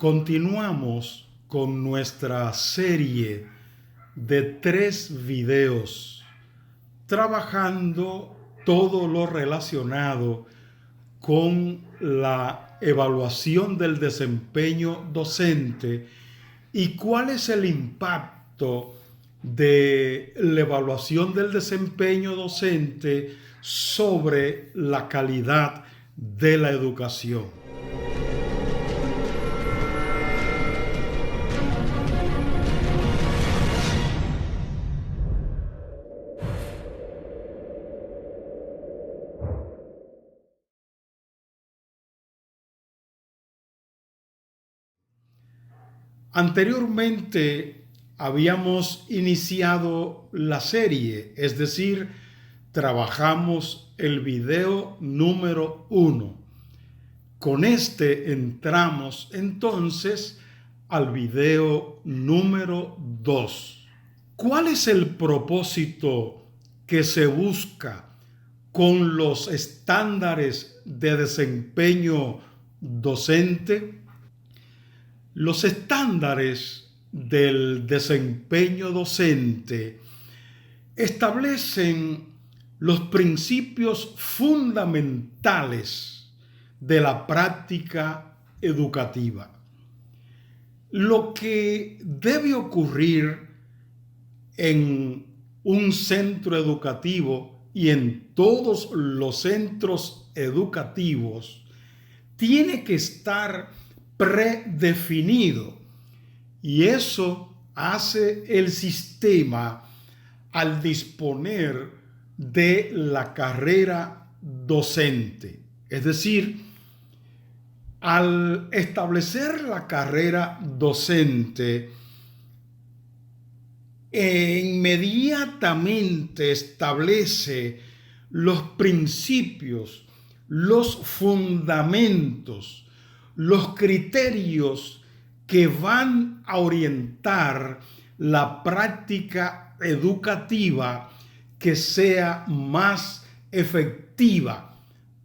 Continuamos con nuestra serie de 3 videos trabajando todo lo relacionado con la evaluación del desempeño docente y cuál es el impacto de la evaluación del desempeño docente sobre la calidad de la educación. Anteriormente habíamos iniciado la serie, es decir, trabajamos el video número 1. Con este entramos entonces al video número 2. ¿Cuál es el propósito que se busca con los estándares de desempeño docente? Los estándares del desempeño docente establecen los principios fundamentales de la práctica educativa. Lo que debe ocurrir en un centro educativo y en todos los centros educativos tiene que estar predefinido, y eso hace el sistema al disponer de la carrera docente. Es decir, al establecer la carrera docente, inmediatamente establece los principios, los fundamentos, los criterios que van a orientar la práctica educativa que sea más efectiva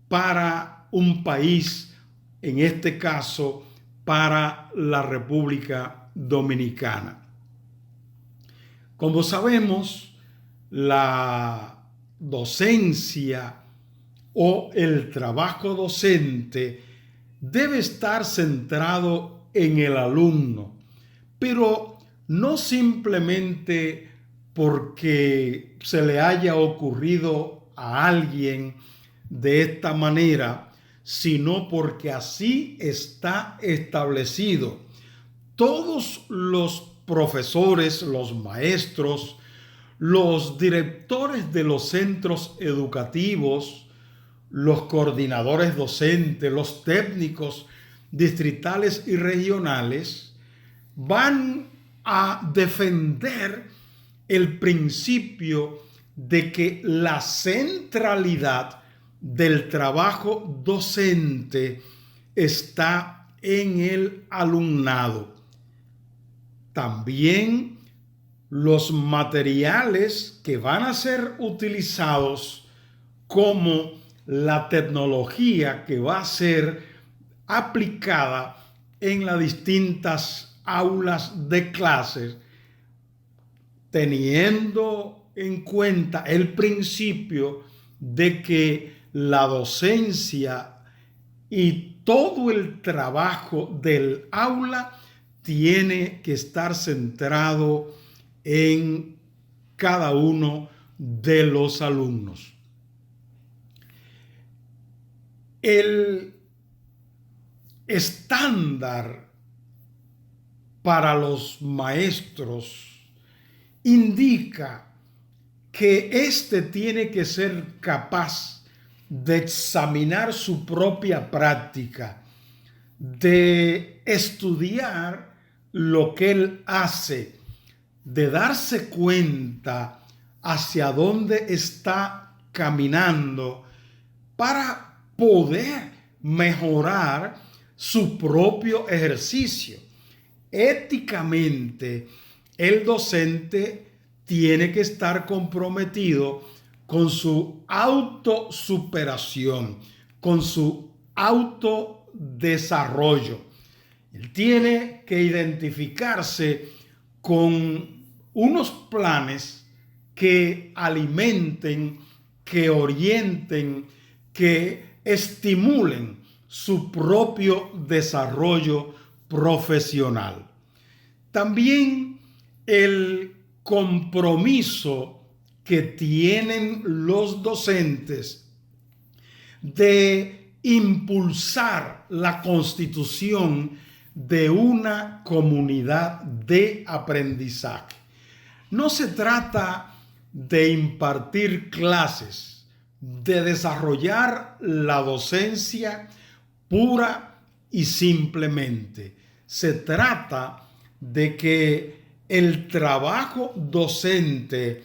para un país, en este caso para la República Dominicana. Como sabemos, la docencia o el trabajo docente debe estar centrado en el alumno, pero no simplemente porque se le haya ocurrido a alguien de esta manera, sino porque así está establecido. Todos los profesores, los maestros, los directores de los centros educativos, los coordinadores docentes, los técnicos distritales y regionales van a defender el principio de que la centralidad del trabajo docente está en el alumnado. También los materiales que van a ser utilizados, como la tecnología que va a ser aplicada en las distintas aulas de clases, teniendo en cuenta el principio de que la docencia y todo el trabajo del aula tiene que estar centrado en cada uno de los alumnos. El estándar para los maestros indica que éste tiene que ser capaz de examinar su propia práctica, de estudiar lo que él hace, de darse cuenta hacia dónde está caminando para poder mejorar su propio ejercicio. Éticamente, el docente tiene que estar comprometido con su autosuperación, con su autodesarrollo. Él tiene que identificarse con unos planes que alimenten, que orienten, que estimulen su propio desarrollo profesional. También el compromiso que tienen los docentes de impulsar la constitución de una comunidad de aprendizaje. No se trata de impartir clases, de desarrollar la docencia pura y simplemente. Se trata de que el trabajo docente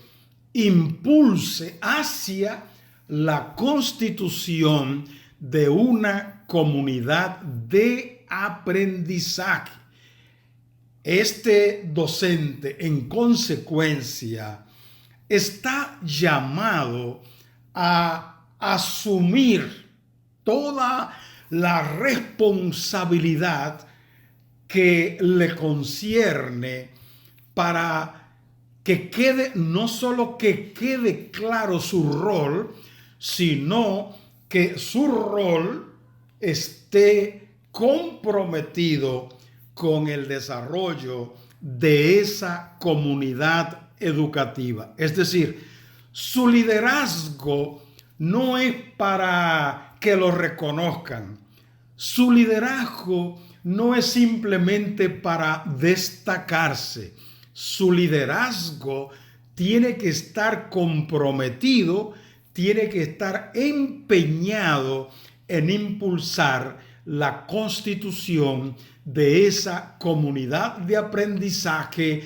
impulse hacia la constitución de una comunidad de aprendizaje. Este docente, en consecuencia, está llamado a asumir toda la responsabilidad que le concierne para que quede, no solo que quede claro su rol, sino que su rol esté comprometido con el desarrollo de esa comunidad educativa. Es decir, su liderazgo no es para que lo reconozcan. Su liderazgo no es simplemente para destacarse. Su liderazgo tiene que estar comprometido, tiene que estar empeñado en impulsar la constitución de esa comunidad de aprendizaje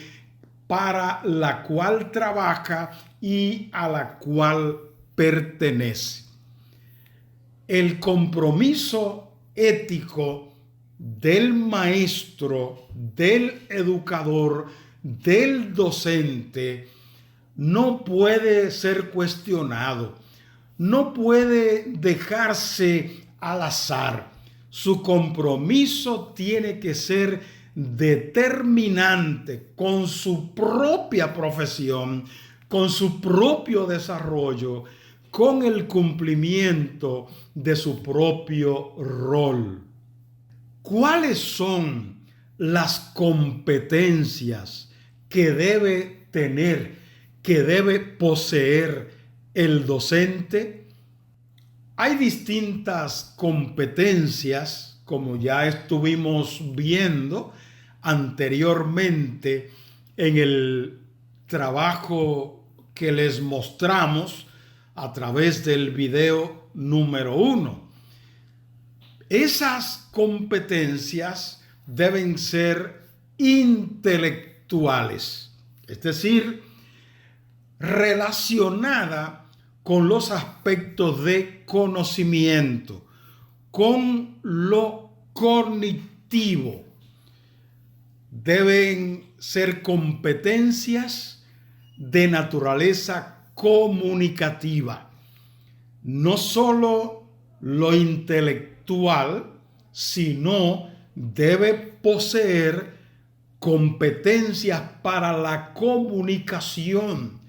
para la cual trabaja y a la cual pertenece. El compromiso ético del maestro, del educador, del docente, no puede ser cuestionado, no puede dejarse al azar. Su compromiso tiene que ser determinante con su propia profesión, con su propio desarrollo, con el cumplimiento de su propio rol. ¿Cuáles son las competencias que debe tener, que debe poseer el docente? Hay distintas competencias, como ya estuvimos viendo anteriormente en el trabajo que les mostramos a través del video número 1. Esas competencias deben ser intelectuales, es decir, relacionadas con los aspectos de conocimiento, con lo cognitivo. Deben ser competencias de naturaleza comunicativa. No solo lo intelectual, sino debe poseer competencias para la comunicación,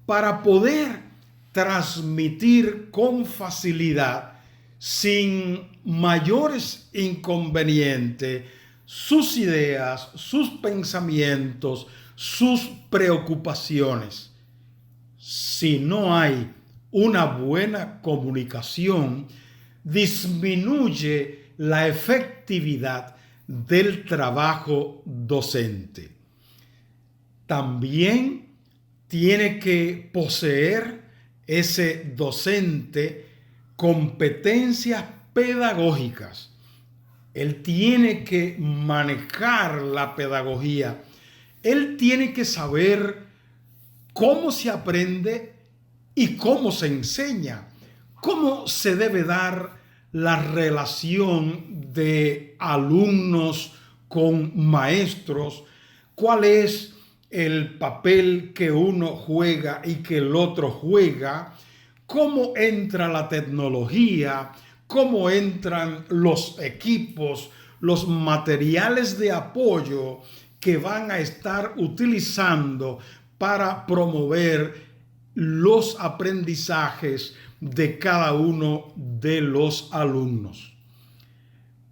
para poder transmitir con facilidad, sin mayores inconvenientes, sus ideas, sus pensamientos, sus preocupaciones. Si no hay una buena comunicación, disminuye la efectividad del trabajo docente. También tiene que poseer ese docente competencias pedagógicas. Él tiene que manejar la pedagogía. Él tiene que saber cómo se aprende y cómo se enseña, cómo se debe dar la relación de alumnos con maestros, cuál es el papel que uno juega y que el otro juega, cómo entra la tecnología, cómo entran los equipos, los materiales de apoyo que van a estar utilizando para promover los aprendizajes de cada uno de los alumnos.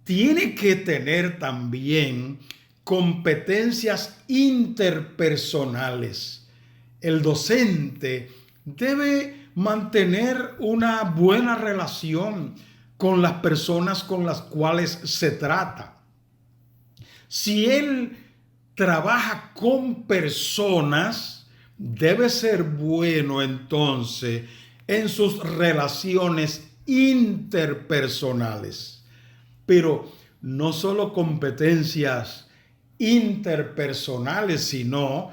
Tiene que tener también competencias interpersonales. El docente debe mantener una buena relación con las personas con las cuales se trata. Si él trabaja con personas, debe ser bueno entonces en sus relaciones interpersonales. Pero no solo competencias interpersonales, sino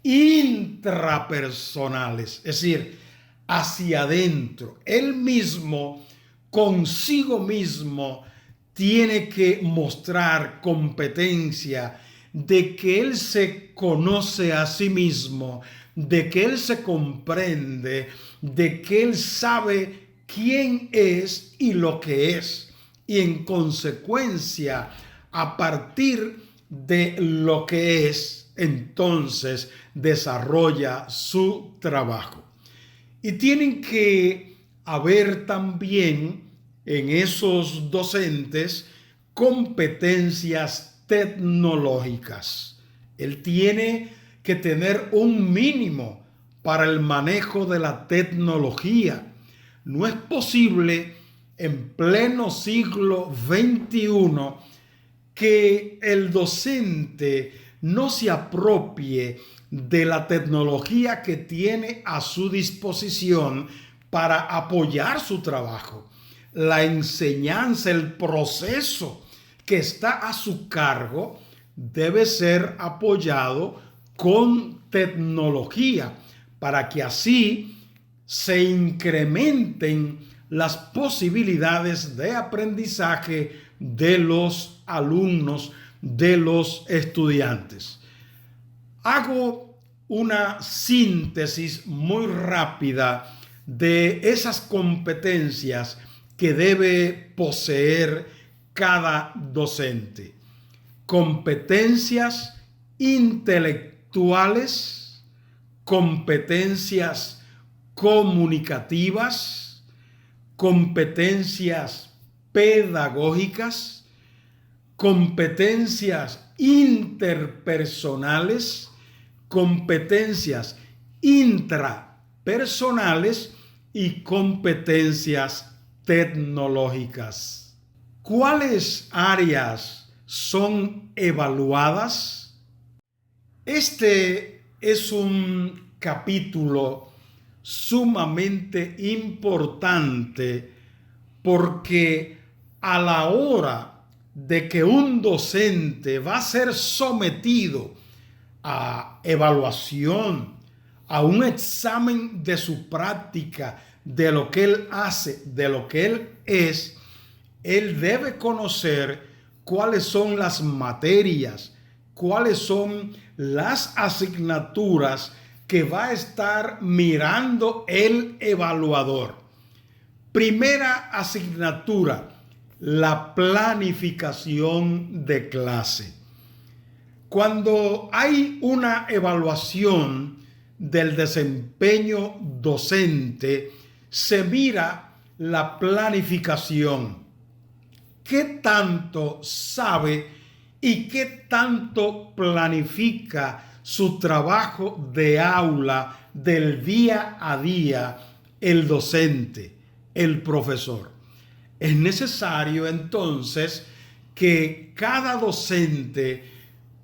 intrapersonales, es decir, hacia adentro. Él mismo, consigo mismo, tiene que mostrar competencia de que él se conoce a sí mismo, de que él se comprende, de que él sabe quién es y lo que es. Y en consecuencia, a partir de lo que es, entonces desarrolla su trabajo. Y tienen que haber también en esos docentes competencias tecnológicas. Él tiene que tener un mínimo para el manejo de la tecnología. No es posible en pleno siglo XXI que el docente no se apropie de la tecnología que tiene a su disposición para apoyar su trabajo. La enseñanza, el proceso que está a su cargo debe ser apoyado con tecnología para que así se incrementen las posibilidades de aprendizaje de los alumnos, de los estudiantes. Hago una síntesis muy rápida de esas competencias que debe poseer cada docente. Competencias intelectuales, competencias comunicativas, competencias pedagógicas, competencias interpersonales, competencias intrapersonales y competencias tecnológicas. ¿Cuáles áreas son evaluadas? Este es un capítulo sumamente importante porque a la hora de que un docente va a ser sometido a evaluación, a un examen de su práctica, de lo que él hace, de lo que él es, él debe conocer cuáles son las materias, cuáles son las asignaturas que va a estar mirando el evaluador. Primera asignatura, la planificación de clase. Cuando hay una evaluación del desempeño docente, se mira la planificación. ¿Qué tanto sabe y qué tanto planifica su trabajo de aula del día a día el docente, el profesor? Es necesario entonces que cada docente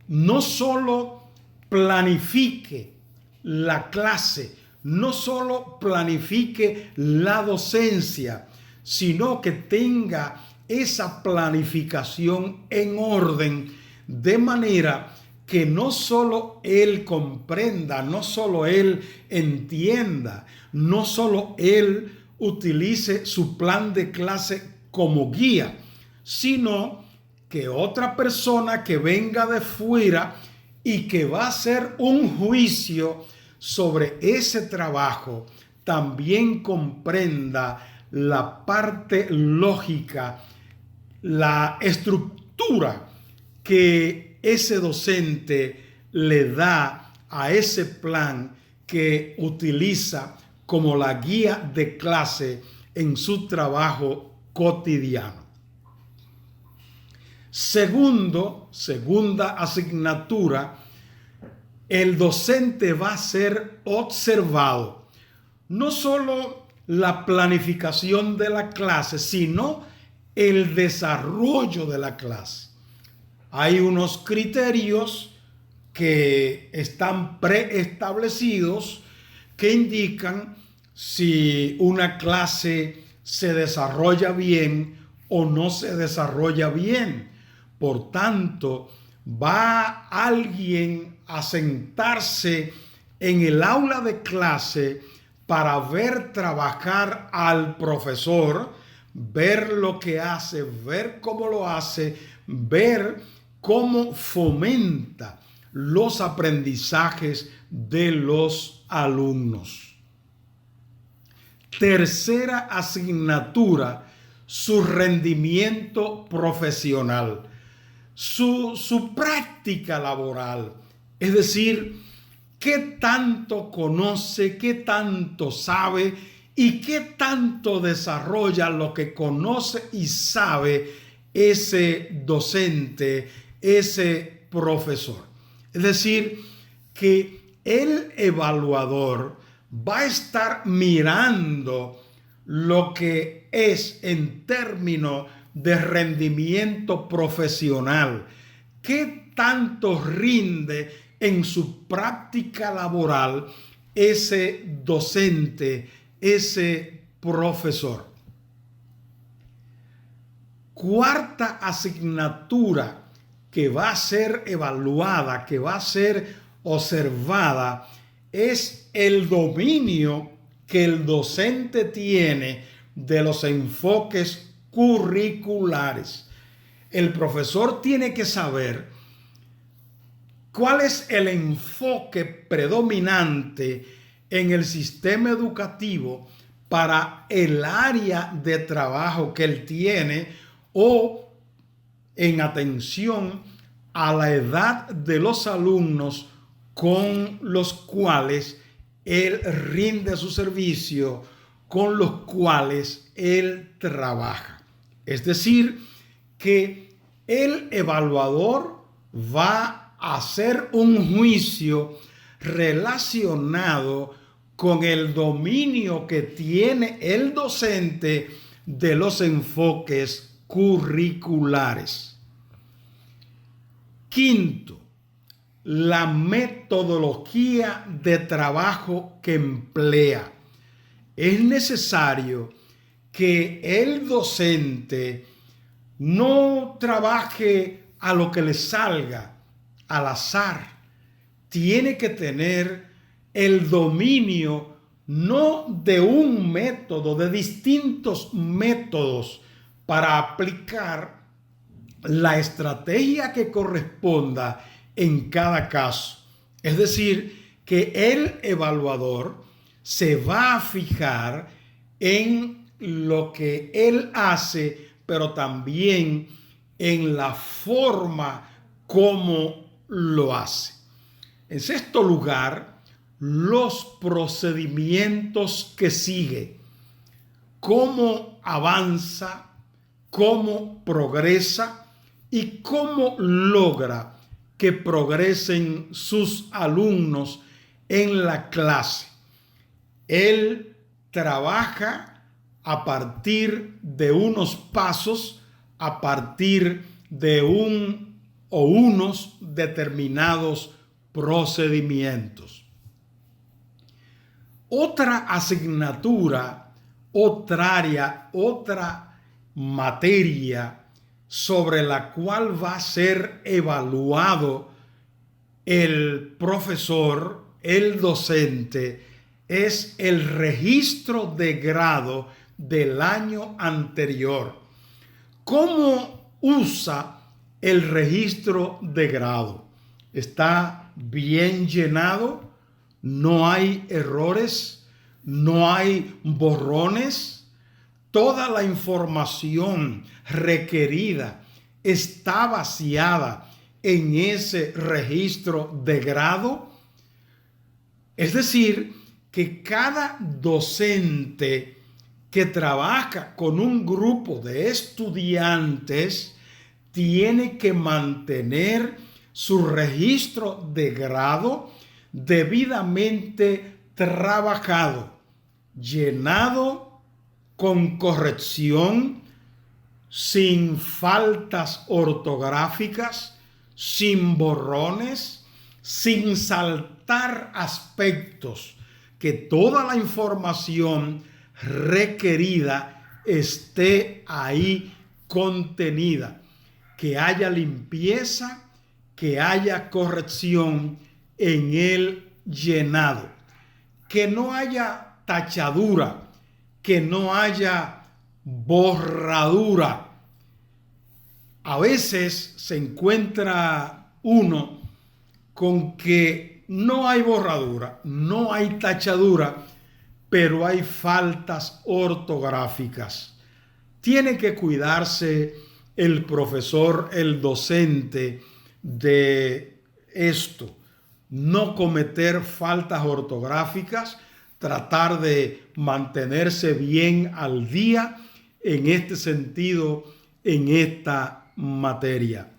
no solo planifique la clase, no solo planifique la docencia, sino que tenga esa planificación en orden, de manera que no solo él comprenda, no solo él entienda, no solo él utilice su plan de clase como guía, sino que otra persona que venga de fuera y que va a hacer un juicio sobre ese trabajo también comprenda la parte lógica, la estructura que ese docente le da a ese plan que utiliza como la guía de clase en su trabajo cotidiano. Segunda asignatura, el docente va a ser observado. No solo la planificación de la clase, sino el desarrollo de la clase. Hay unos criterios que están preestablecidos que indican si una clase se desarrolla bien o no se desarrolla bien. Por tanto, va alguien a sentarse en el aula de clase para ver trabajar al profesor, ver lo que hace, ver cómo lo hace, ver cómo fomenta los aprendizajes de los alumnos. Tercera asignatura, su rendimiento profesional, su práctica laboral, es decir, qué tanto conoce, qué tanto sabe y qué tanto desarrolla lo que conoce y sabe ese docente, ese profesor. Es decir, que el evaluador va a estar mirando lo que es en términos de rendimiento profesional, qué tanto rinde en su práctica laboral ese docente, ese profesor. Cuarta asignatura que va a ser evaluada, que va a ser observada, es el dominio que el docente tiene de los enfoques curriculares. El profesor tiene que saber cuál es el enfoque predominante en el sistema educativo para el área de trabajo que él tiene o en atención a la edad de los alumnos con los cuales él rinde su servicio, con los cuales él trabaja. Es decir, que el evaluador va a hacer un juicio relacionado con el dominio que tiene el docente de los enfoques curriculares. Quinto, la metodología de trabajo que emplea. Es necesario que el docente no trabaje a lo que le salga, al azar. Tiene que tener el dominio no de un método, de distintos métodos para aplicar la estrategia que corresponda en cada caso. Es decir, que el evaluador se va a fijar en lo que él hace, pero también en la forma como lo hace. En sexto lugar, los procedimientos que sigue, cómo avanza, cómo progresa y cómo logra que progresen sus alumnos en la clase. Él trabaja a partir de unos pasos, a partir de unos determinados procedimientos. Otra asignatura, otra área, otra materia sobre la cual va a ser evaluado el profesor, el docente, es el registro de grado del año anterior. ¿Cómo usa el registro de grado? ¿Está bien llenado? ¿No hay errores? ¿No hay borrones? Toda la información requerida está vaciada en ese registro de grado. Es decir, que cada docente que trabaja con un grupo de estudiantes tiene que mantener su registro de grado debidamente trabajado, llenado con corrección, sin faltas ortográficas, sin borrones, sin saltar aspectos, que toda la información requerida esté ahí contenida, que haya limpieza, que haya corrección en el llenado, que no haya tachadura, que no haya borradura. A veces se encuentra uno con que no hay borradura, no hay tachadura, pero hay faltas ortográficas. Tiene que cuidarse el profesor, el docente, de esto, no cometer faltas ortográficas, tratar de mantenerse bien al día en este sentido, en esta materia.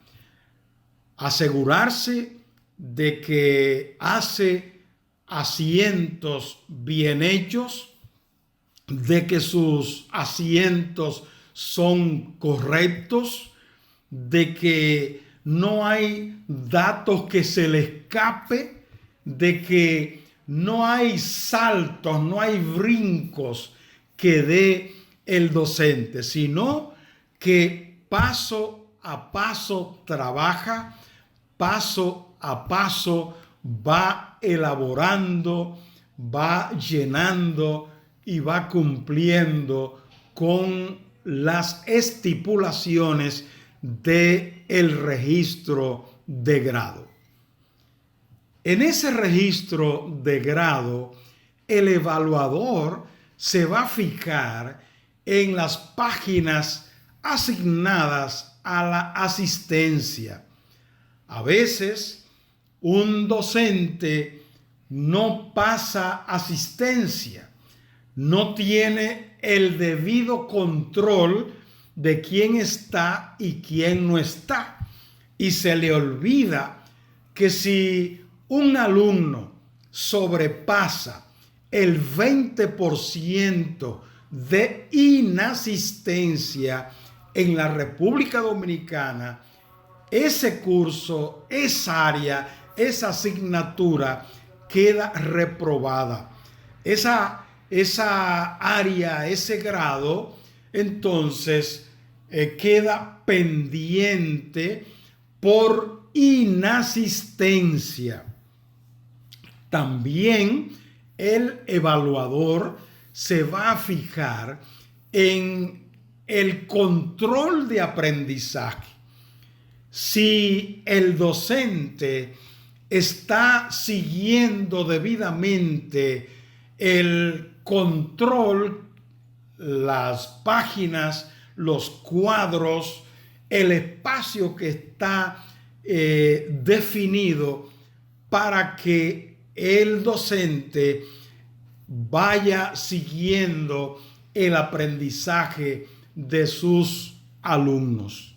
Asegurarse de que hace asientos bien hechos, de que sus asientos son correctos, de que no hay datos que se le escape, de que no hay saltos, no hay brincos que dé el docente, sino que paso a paso trabaja, paso a paso va elaborando, va llenando y va cumpliendo con las estipulaciones del registro de grado. En ese registro de grado, el evaluador se va a fijar en las páginas asignadas a la asistencia. A veces, un docente no pasa asistencia, no tiene el debido control de quién está y quién no está. Y se le olvida que si un alumno sobrepasa el 20% de inasistencia en la República Dominicana, ese curso, esa área, esa asignatura queda reprobada. Esa área, ese grado, entonces queda pendiente por inasistencia. También el evaluador se va a fijar en el control de aprendizaje. Si el docente está siguiendo debidamente el control, las páginas, los cuadros, el espacio que está definido para que el docente vaya siguiendo el aprendizaje de sus alumnos.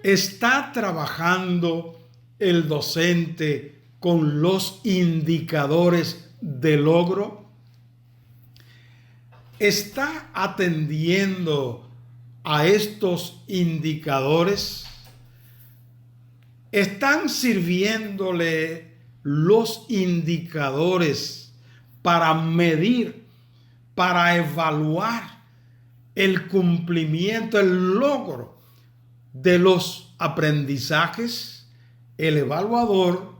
¿Está trabajando el docente con los indicadores de logro? ¿Está atendiendo a estos indicadores? ¿Están sirviéndole los indicadores para medir, para evaluar el cumplimiento, el logro de los aprendizajes? El evaluador,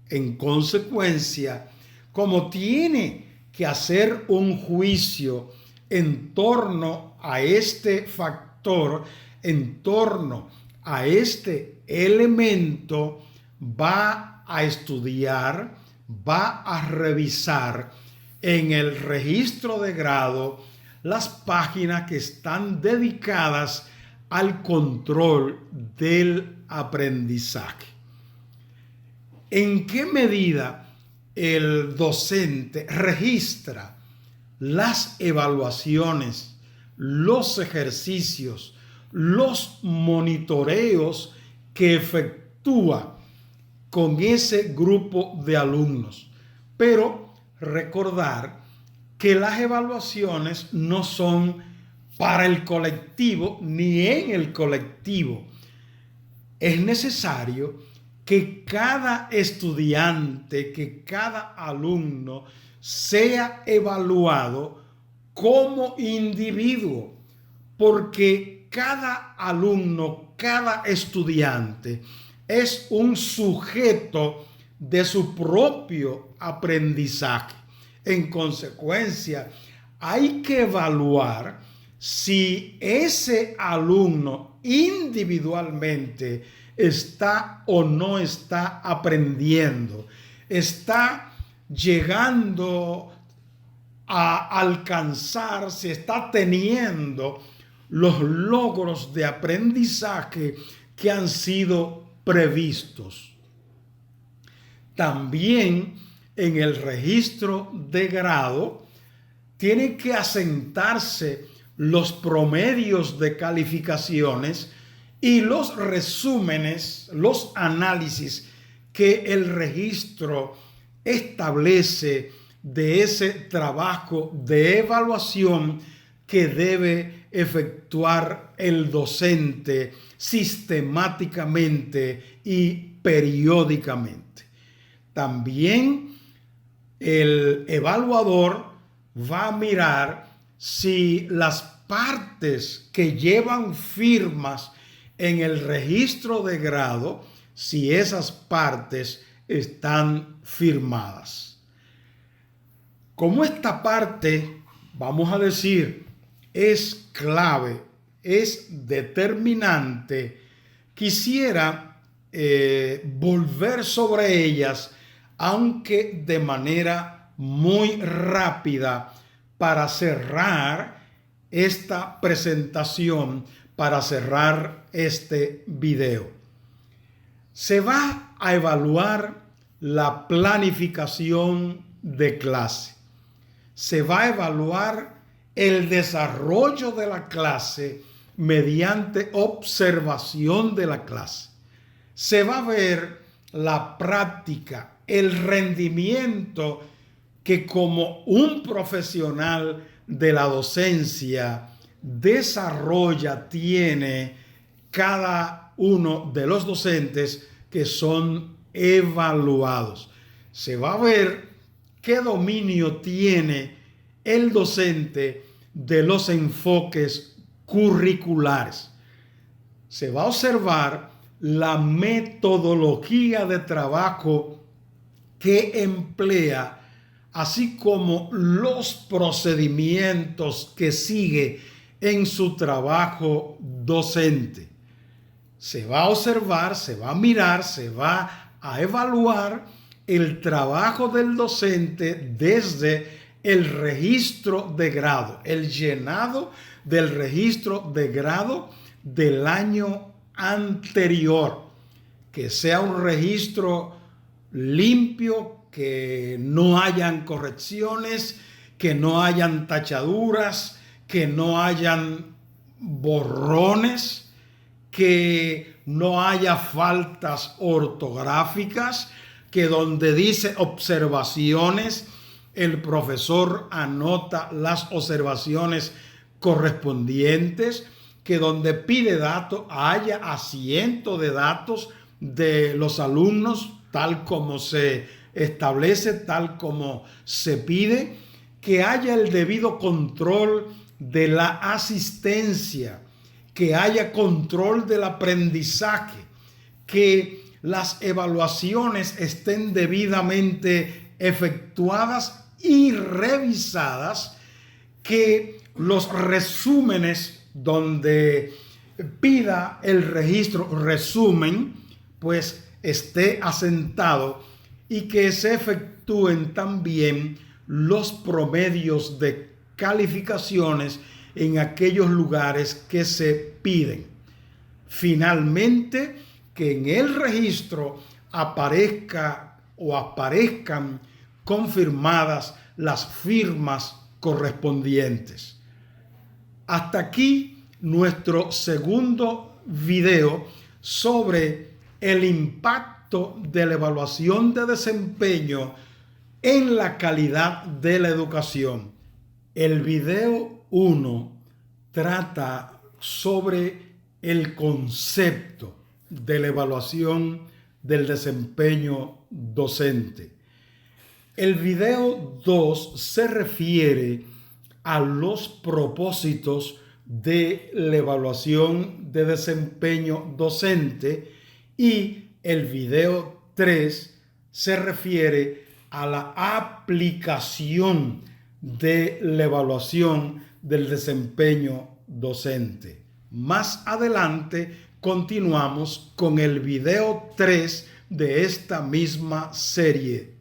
en consecuencia, como tiene que hacer un juicio en torno a este factor, en torno a este elemento, va a estudiar, va a revisar en el registro de grado las páginas que están dedicadas al control del aprendizaje. ¿En qué medida el docente registra las evaluaciones, los ejercicios, los monitoreos que efectúa con ese grupo de alumnos? Pero recordar que las evaluaciones no son para el colectivo ni en el colectivo. Es necesario que cada estudiante, que cada alumno sea evaluado como individuo, porque cada alumno, cada estudiante es un sujeto de su propio aprendizaje. En consecuencia, hay que evaluar si ese alumno individualmente está o no está aprendiendo, está llegando a alcanzar, si está teniendo los logros de aprendizaje que han sido previstos. También en el registro de grado tienen que asentarse los promedios de calificaciones y los resúmenes, los análisis que el registro establece de ese trabajo de evaluación que debe efectuar el docente sistemáticamente y periódicamente. También el evaluador va a mirar si las partes que llevan firmas en el registro de grado, si esas partes están firmadas. Como esta parte, vamos a decir, es clave, es determinante, quisiera volver sobre ellas, aunque de manera muy rápida, para cerrar esta presentación, para cerrar este video. Se va a evaluar la planificación de clase. Se va a evaluar el desarrollo de la clase mediante observación de la clase. Se va a ver la práctica, el rendimiento que como un profesional de la docencia desarrolla, tiene cada uno de los docentes que son evaluados. Se va a ver qué dominio tiene el docente de los enfoques curriculares. Se va a observar la metodología de trabajo que emplea, así como los procedimientos que sigue en su trabajo docente. Se va a observar, se va a mirar, se va a evaluar el trabajo del docente desde el registro de grado, el llenado del registro de grado del año anterior, que sea un registro limpio, que no hayan correcciones, que no hayan tachaduras, que no hayan borrones, que no haya faltas ortográficas, que donde dice observaciones, el profesor anota las observaciones correspondientes, que donde pide datos haya asiento de datos de los alumnos tal como se establece, tal como se pide, que haya el debido control de la asistencia, que haya control del aprendizaje, que las evaluaciones estén debidamente efectuadas y revisadas, que los resúmenes donde pida el registro resumen, pues esté asentado, y que se efectúen también los promedios de calificaciones en aquellos lugares que se piden. Finalmente, que en el registro aparezcan confirmadas las firmas correspondientes. Hasta aquí nuestro segundo video sobre el impacto de la evaluación de desempeño en la calidad de la educación. El video 1 trata sobre el concepto de la evaluación del desempeño docente. El video 2 se refiere a los propósitos de la evaluación de desempeño docente y el video 3 se refiere a la aplicación de la evaluación del desempeño docente. Más adelante continuamos con el video 3 de esta misma serie.